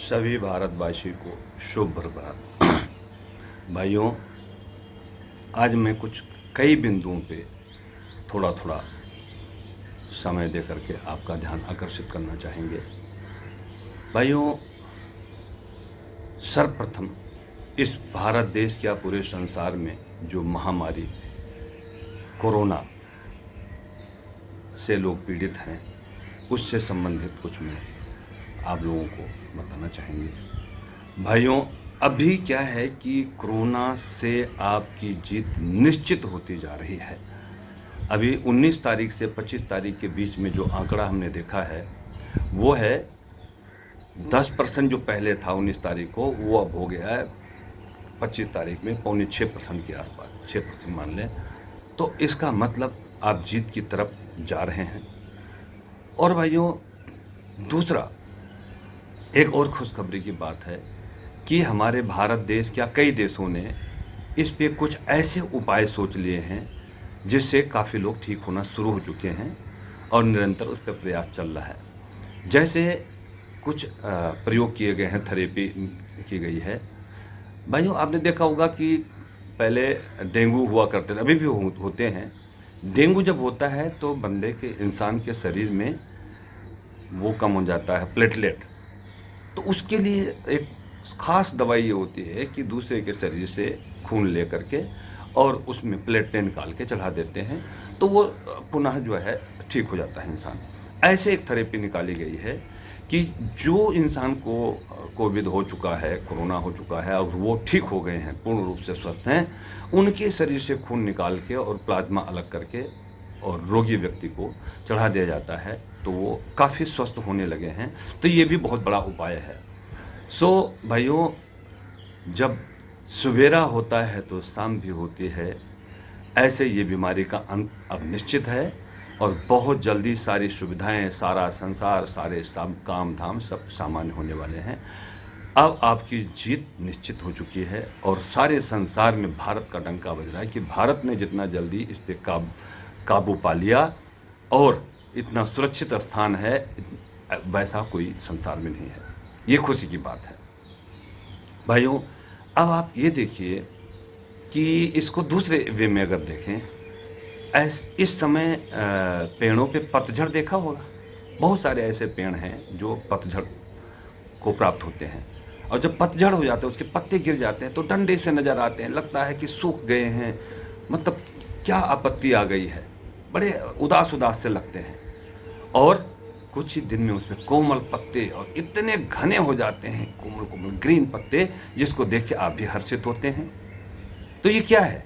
सभी भारतवासी को शुभ प्रभात। भाइयों, आज मैं कई बिंदुओं पे थोड़ा थोड़ा समय दे करके आपका ध्यान आकर्षित करना चाहेंगे। भाइयों, सर्वप्रथम इस भारत देश या पूरे संसार में जो महामारी कोरोना से लोग पीड़ित हैं, उससे संबंधित कुछ मैं आप लोगों को बताना चाहेंगे। भाइयों, अभी क्या है कि कोरोना से आपकी जीत निश्चित होती जा रही है। अभी 19 तारीख से 25 तारीख के बीच में जो आंकड़ा हमने देखा है वो है 10% जो पहले था 19 तारीख को, वो अब हो गया है 25 तारीख में 5.25% के आसपास, 6% मान लें। तो इसका मतलब आप जीत की तरफ जा रहे हैं। और भाइयों, दूसरा एक और खुशखबरी की बात है कि हमारे भारत देश क्या कई देशों ने इस पे कुछ ऐसे उपाय सोच लिए हैं जिससे काफ़ी लोग ठीक होना शुरू हो चुके हैं और निरंतर उस पर प्रयास चल रहा है। जैसे कुछ प्रयोग किए गए हैं, थेरेपी की गई है। भाइयों, आपने देखा होगा कि पहले डेंगू हुआ करते थे, अभी भी होते हैं। डेंगू जब होता है तो बंदे के, इंसान के शरीर में वो कम हो जाता है, प्लेटलेट। तो उसके लिए एक ख़ास दवाई ये होती है कि दूसरे के शरीर से खून ले करके और उसमें प्लेटलेट निकाल के चढ़ा देते हैं, तो वो पुनः जो है ठीक हो जाता है इंसान। ऐसे एक थेरेपी निकाली गई है कि जो इंसान को कोविड हो चुका है, कोरोना हो चुका है और वो ठीक हो गए हैं, पूर्ण रूप से स्वस्थ हैं, उनके शरीर से खून निकाल के और प्लाज्मा अलग करके और रोगी व्यक्ति को चढ़ा दिया जाता है, तो वो काफ़ी स्वस्थ होने लगे हैं। तो ये भी बहुत बड़ा उपाय है। भाइयों, जब सवेरा होता है तो शाम भी होती है। ऐसे ये बीमारी का अंत अब निश्चित है और बहुत जल्दी सारी सुविधाएं, सारा संसार, सारे सब काम धाम सब सामान्य होने वाले हैं। अब आपकी जीत निश्चित हो चुकी है और सारे संसार में भारत का डंका बज रहा है कि भारत ने जितना जल्दी इस पे काबू पा लिया और इतना सुरक्षित स्थान है, वैसा कोई संसार में नहीं है। ये खुशी की बात है। भाइयों, अब आप ये देखिए कि इसको दूसरे वे में अगर देखें, इस समय पेड़ों पे पतझड़ देखा होगा। बहुत सारे ऐसे पेड़ हैं जो पतझड़ को प्राप्त होते हैं, और जब पतझड़ हो जाता है, उसके पत्ते गिर जाते हैं तो डंडे से नज़र आते हैं, लगता है कि सूख गए हैं, मतलब क्या आपत्ति आ गई है, बड़े उदास उदास से लगते हैं। और कुछ ही दिन में उसमें कोमल पत्ते और इतने घने हो जाते हैं, कोमल कोमल ग्रीन पत्ते, जिसको देख के आप भी हर्षित होते हैं। तो ये क्या है?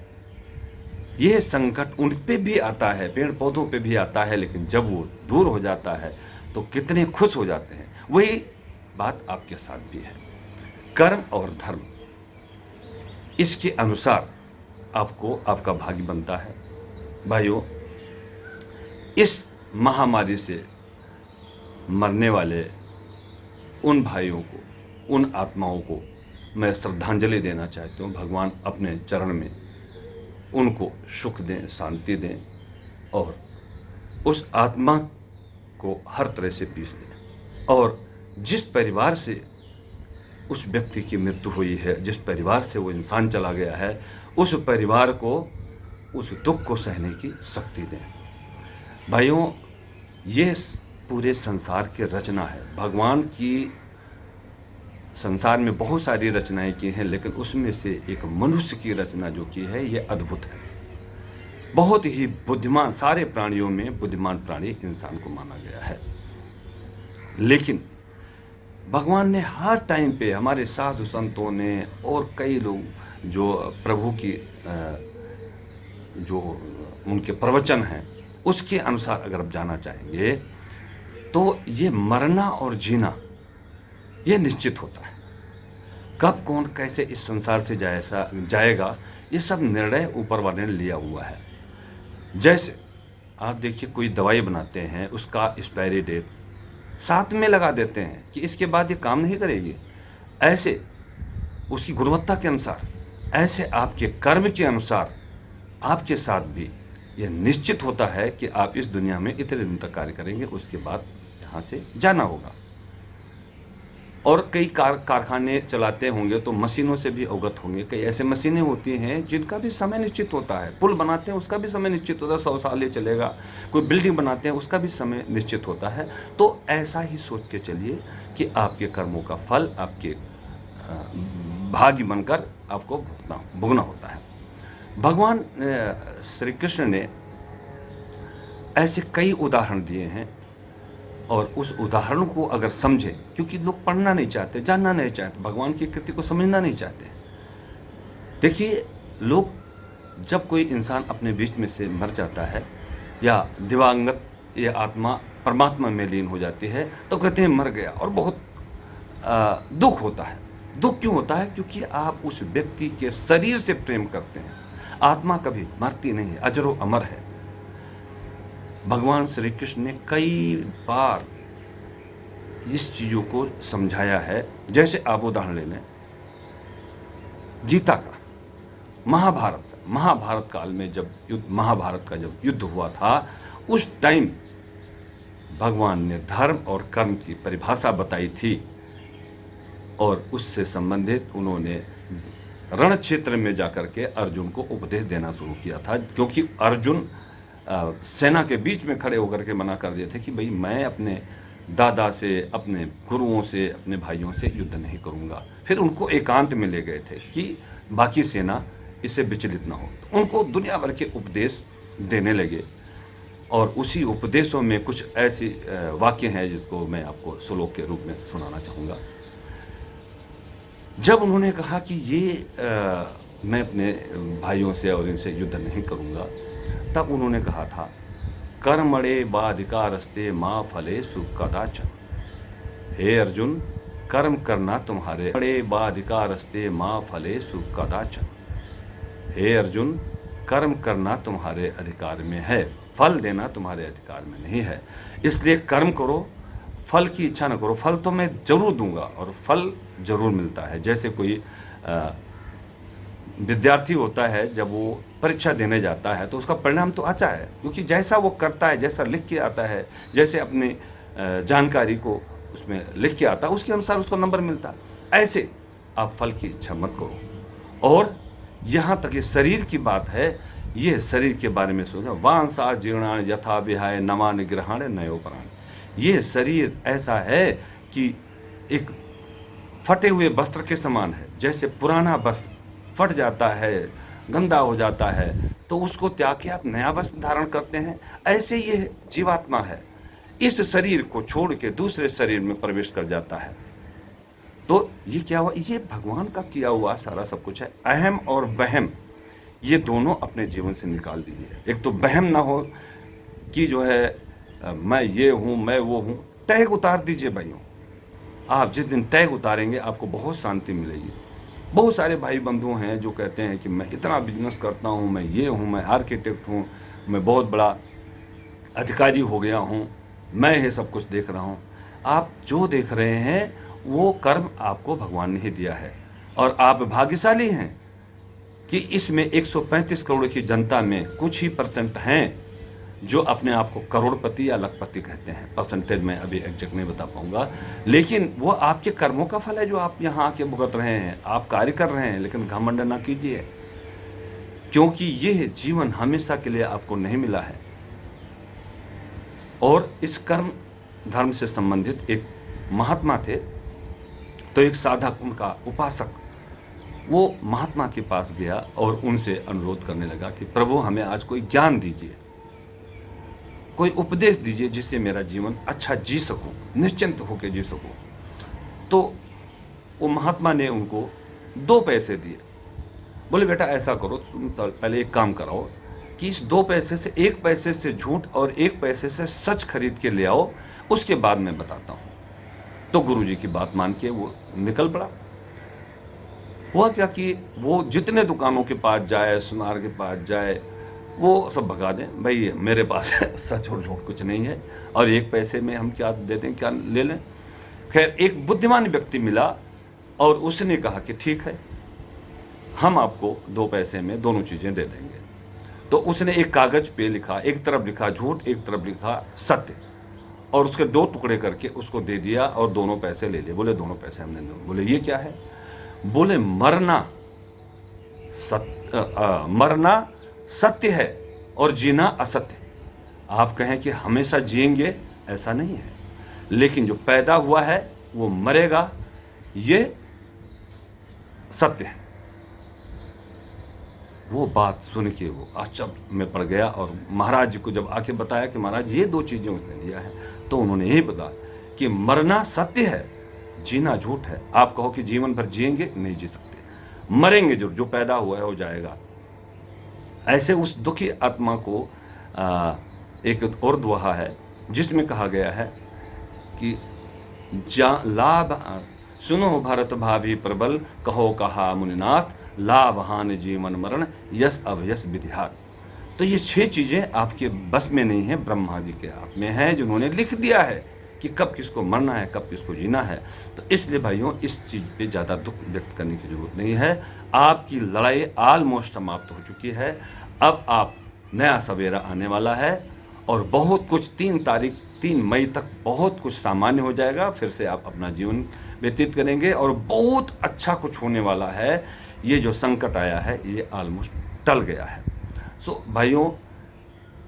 ये संकट उन पे भी आता है, पेड़ पौधों पे भी आता है, लेकिन जब वो दूर हो जाता है तो कितने खुश हो जाते हैं। वही बात आपके साथ भी है। कर्म और धर्म, इसके अनुसार आपको आपका भाग्य बनता है। भाइयों, इस महामारी से मरने वाले उन भाइयों को, उन आत्माओं को मैं श्रद्धांजलि देना चाहती हूँ। भगवान अपने चरण में उनको सुख दें, शांति दें और उस आत्मा को हर तरह से पीस दें। और जिस परिवार से उस व्यक्ति की मृत्यु हुई है, जिस परिवार से वो इंसान चला गया है, उस परिवार को उस दुख को सहने की शक्ति दें। भाइयों, ये पूरे संसार की रचना है। भगवान की संसार में बहुत सारी रचनाएं की हैं, लेकिन उसमें से एक मनुष्य की रचना जो की है, ये अद्भुत है। बहुत ही बुद्धिमान, सारे प्राणियों में बुद्धिमान प्राणी इंसान को माना गया है। लेकिन भगवान ने हर टाइम पे, हमारे साधु संतों ने और कई लोग जो प्रभु की जो उनके प्रवचन हैं, उसके अनुसार अगर आप जाना चाहेंगे तो ये मरना और जीना ये निश्चित होता है। कब कौन कैसे इस संसार से जाएगा, ये सब निर्णय ऊपर वाले ने लिया हुआ है। जैसे आप देखिए, कोई दवाई बनाते हैं, उसका एक्सपायरी डेट साथ में लगा देते हैं कि इसके बाद ये काम नहीं करेगी। ऐसे उसकी गुणवत्ता के अनुसार, ऐसे आपके कर्म के अनुसार आपके साथ भी यह निश्चित होता है कि आप इस दुनिया में इतने दिन तक कार्य करेंगे, उसके बाद यहाँ से जाना होगा। और कई कारखाने चलाते होंगे तो मशीनों से भी अवगत होंगे। कई ऐसे मशीनें होती हैं जिनका भी समय निश्चित होता है। पुल बनाते हैं उसका भी समय निश्चित होता है, 100 साल ये चलेगा। कोई बिल्डिंग बनाते हैं उसका भी समय निश्चित होता है। तो ऐसा ही सोच के चलिए कि आपके कर्मों का फल आपके भाग्य बनकर आपको भुगतना होता है। भगवान श्री कृष्ण ने ऐसे कई उदाहरण दिए हैं, और उस उदाहरण को अगर समझें, क्योंकि लोग पढ़ना नहीं चाहते, जानना नहीं चाहते, भगवान की कृति को समझना नहीं चाहते। देखिए, लोग जब कोई इंसान अपने बीच में से मर जाता है या दिवंगत ये आत्मा परमात्मा में लीन हो जाती है तो कहते हैं मर गया, और बहुत दुख होता है। दुख क्यों होता है? क्योंकि आप उस व्यक्ति के शरीर से प्रेम करते हैं। आत्मा कभी मरती नहीं है, अजरो अमर है। भगवान श्री कृष्ण ने कई बार इस चीज़ों को समझाया है। जैसे आप उदाहरण ले लें गीता का, महाभारत काल में जब महाभारत का जब युद्ध हुआ था, उस टाइम भगवान ने धर्म और कर्म की परिभाषा बताई थी, और उससे संबंधित उन्होंने रण क्षेत्र में जाकर के अर्जुन को उपदेश देना शुरू किया था। क्योंकि अर्जुन सेना के बीच में खड़े होकर के मना कर दिए थे कि भाई मैं अपने दादा से, अपने गुरुओं से, अपने भाइयों से युद्ध नहीं करूंगा। फिर उनको एकांत में ले गए थे कि बाकी सेना इससे विचलित ना हो। तो उनको दुनिया भर के उपदेश देने लगे, और उसी उपदेशों में कुछ ऐसी वाक्य हैं जिसको मैं आपको श्लोक के रूप में सुनाना चाहूँगा। जब उन्होंने कहा कि मैं अपने भाइयों से और इनसे युद्ध नहीं करूँगा, तब उन्होंने कहा था कर्मणे बाधिकारस्ते माँ फले सुख कदाचन। हे अर्जुन, कर्म करना तुम्हारे बाधिकारस्ते माँ फले सुख कदाचन। हे अर्जुन, कर्म करना तुम्हारे अधिकार में है, फल देना तुम्हारे अधिकार में नहीं है। इसलिए कर्म करो, फल की इच्छा न करो। फल तो मैं जरूर दूंगा, और फल जरूर मिलता है। जैसे कोई विद्यार्थी होता है, जब वो परीक्षा देने जाता है तो उसका परिणाम तो अच्छा है, क्योंकि जैसा वो करता है, जैसा लिख के आता है, जैसे अपनी जानकारी को उसमें लिख के आता है, उसके अनुसार उसको नंबर मिलता है। ऐसे आप फल की इच्छा मत करो। और यहाँ तक ये शरीर की बात है, ये शरीर के बारे में सोचा, वांसा जीर्णान यथा विहाय नवान ग्रहण नयो प्राण। ये शरीर ऐसा है कि एक फटे हुए वस्त्र के समान है। जैसे पुराना वस्त्र फट जाता है, गंदा हो जाता है, तो उसको त्याग के आप नया वस्त्र धारण करते हैं, ऐसे ये जीवात्मा है। इस शरीर को छोड़ के दूसरे शरीर में प्रवेश कर जाता है। तो ये क्या हुआ? ये भगवान का किया हुआ सारा सब कुछ है। अहम और वहम, ये दोनों अपने जीवन से निकाल दीजिए। एक तो वहम ना हो कि जो है मैं ये हूँ, मैं वो हूँ। टैग उतार दीजिए भाइयों। आप जिस दिन टैग उतारेंगे आपको बहुत शांति मिलेगी। बहुत सारे भाई बंधु हैं जो कहते हैं कि मैं इतना बिजनेस करता हूँ, मैं ये हूँ, मैं आर्किटेक्ट हूँ, मैं बहुत बड़ा अधिकारी हो गया हूँ, मैं ये सब कुछ देख रहा हूँ। आप जो देख रहे हैं वो कर्म आपको भगवान ने ही दिया है, और आप भाग्यशाली हैं कि इसमें 135 करोड़ की जनता में कुछ ही % हैं जो अपने आप को करोड़पति या लखपति कहते हैं। परसेंटेज मैं अभी एग्जैक्ट नहीं बता पाऊंगा, लेकिन वो आपके कर्मों का फल है जो आप यहाँ आके भुगत रहे हैं। आप कार्य कर रहे हैं, लेकिन घमंड ना कीजिए, क्योंकि ये जीवन हमेशा के लिए आपको नहीं मिला है। और इस कर्म धर्म से संबंधित एक महात्मा थे, तो एक साधक, उनका उपासक, वो महात्मा के पास गया और उनसे अनुरोध करने लगा कि प्रभु हमें आज कोई ज्ञान दीजिए, कोई उपदेश दीजिए जिससे मेरा जीवन अच्छा जी सकूं, निश्चिंत होकर जी सकूं। तो वो महात्मा ने उनको 2 पैसे दिए। बोले बेटा ऐसा करो, तुम पहले एक काम कराओ कि इस 2 पैसे से 1 पैसे से झूठ और 1 पैसे से सच खरीद के ले आओ, उसके बाद मैं बताता हूँ। तो गुरुजी की बात मान के वो निकल पड़ा। हुआ क्या कि वो जितने दुकानों के पास जाए, सुनार के पास जाए, वो सब भगा दें, भाई मेरे पास सच और झूठ कुछ नहीं है, और 1 पैसे में हम क्या दे दें, क्या ले लें। खैर एक बुद्धिमान व्यक्ति मिला और उसने कहा कि ठीक है, हम आपको 2 पैसे में दोनों चीज़ें दे देंगे। तो उसने एक कागज़ पे लिखा, एक तरफ लिखा झूठ, एक तरफ लिखा सत्य, और उसके 2 टुकड़े करके उसको दे दिया और दोनों पैसे ले लिए। बोले दोनों पैसे हमने नहीं। बोले ये क्या है? बोले मरना सत्य है और जीना असत्य। आप कहें कि हमेशा जिएंगे, ऐसा नहीं है, लेकिन जो पैदा हुआ है वो मरेगा, ये सत्य है। वो बात सुन के वो आश्चर्य में पड़ गया और महाराज जी को जब आके बताया कि महाराज ये 2 चीज़ें उसने दिया है, तो उन्होंने यही बताया कि मरना सत्य है, जीना झूठ है। आप कहो कि जीवन भर जिएंगे, नहीं जी सकते, मरेंगे, जो पैदा हुआ है हो जाएगा। ऐसे उस दुखी आत्मा को एक और दोहा है जिसमें कहा गया है कि लाभ सुनो भरत भावी प्रबल, कहो कहा मुनिनाथ, लाभ हानि जीवन मरण, यश अवयश विधिहात। तो ये 6 चीज़ें आपके बस में नहीं है, ब्रह्मा जी के हाथ में है, जिन्होंने लिख दिया है कि कब किसको मरना है, कब किसको जीना है। तो इसलिए भाइयों, इस चीज़ पे ज़्यादा दुख व्यक्त करने की जरूरत नहीं है। आपकी लड़ाई ऑलमोस्ट समाप्त हो चुकी है। अब आप नया सवेरा आने वाला है और बहुत कुछ 3 मई तक बहुत कुछ सामान्य हो जाएगा। फिर से आप अपना जीवन व्यतीत करेंगे और बहुत अच्छा कुछ होने वाला है। ये जो संकट आया है ये ऑलमोस्ट टल गया है। सो भाइयों,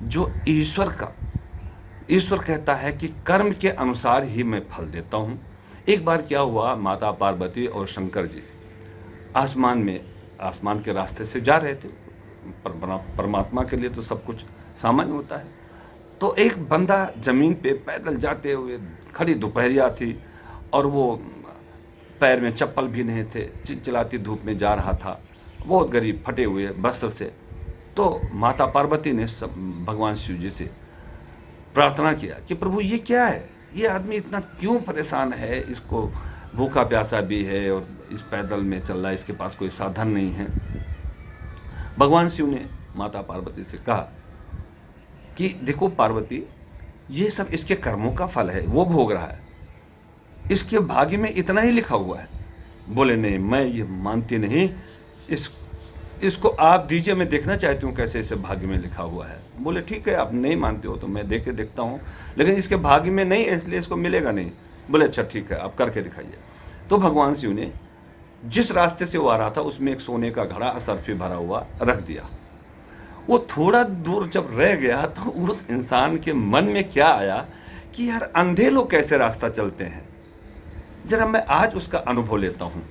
जो ईश्वर कहता है कि कर्म के अनुसार ही मैं फल देता हूँ। एक बार क्या हुआ, माता पार्वती और शंकर जी आसमान के रास्ते से जा रहे थे। परमात्मा के लिए तो सब कुछ सामान्य होता है। तो एक बंदा जमीन पे पैदल जाते हुए, खड़ी दोपहरिया थी और वो पैर में चप्पल भी नहीं थे, चिलचिलाती धूप में जा रहा था, बहुत गरीब फटे हुए वस्त्र से। तो माता पार्वती ने भगवान शिव जी से प्रार्थना किया कि प्रभु ये क्या है, ये आदमी इतना क्यों परेशान है, इसको भूखा प्यासा भी है और इस पैदल में चल रहा है, इसके पास कोई साधन नहीं है। भगवान शिव ने माता पार्वती से कहा कि देखो पार्वती, ये सब इसके कर्मों का फल है, वो भोग रहा है, इसके भाग्य में इतना ही लिखा हुआ है। बोले नहीं, मैं ये मानती नहीं, इसको आप दीजिए, मैं देखना चाहती हूँ कैसे इसे भाग्य में लिखा हुआ है। बोले ठीक है, आप नहीं मानते हो तो मैं दे के देखता हूँ, लेकिन इसके भाग्य में नहीं है इसलिए इसको मिलेगा नहीं। बोले अच्छा ठीक है, आप करके दिखाइए। तो भगवान शिव ने जिस रास्ते से वो आ रहा था उसमें एक सोने का घड़ा सर्फी भरा हुआ रख दिया। वो थोड़ा दूर जब रह गया तो उस इंसान के मन में क्या आया कि यार अंधे लोग कैसे रास्ता चलते हैं, जरा मैं आज उसका अनुभव लेता हूँ।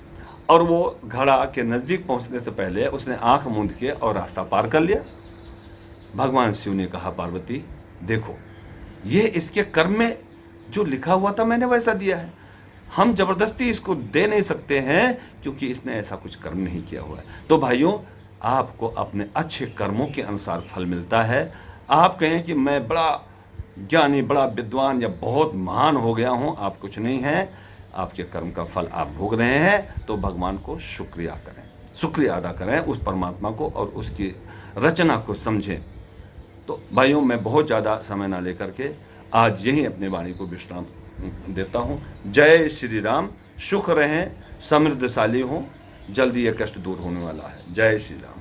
और वो घड़ा के नज़दीक पहुँचने से पहले उसने आंख मूंद के और रास्ता पार कर लिया। भगवान शिव ने कहा पार्वती देखो, ये इसके कर्म में जो लिखा हुआ था मैंने वैसा दिया है, हम जबरदस्ती इसको दे नहीं सकते हैं क्योंकि इसने ऐसा कुछ कर्म नहीं किया हुआ है। तो भाइयों, आपको अपने अच्छे कर्मों के अनुसार फल मिलता है। आप कहें कि मैं बड़ा ज्ञानी, बड़ा विद्वान या बहुत महान हो गया हूँ, आप कुछ नहीं हैं, आपके कर्म का फल आप भोग रहे हैं। तो भगवान को शुक्रिया करें, शुक्रिया अदा करें उस परमात्मा को और उसकी रचना को समझें। तो भाइयों, मैं बहुत ज़्यादा समय ना लेकर के आज यहीं अपनी वाणी को विश्राम देता हूँ। जय श्री राम। सुख रहें, समृद्धशाली हों, जल्दी यह कष्ट दूर होने वाला है। जय श्री राम।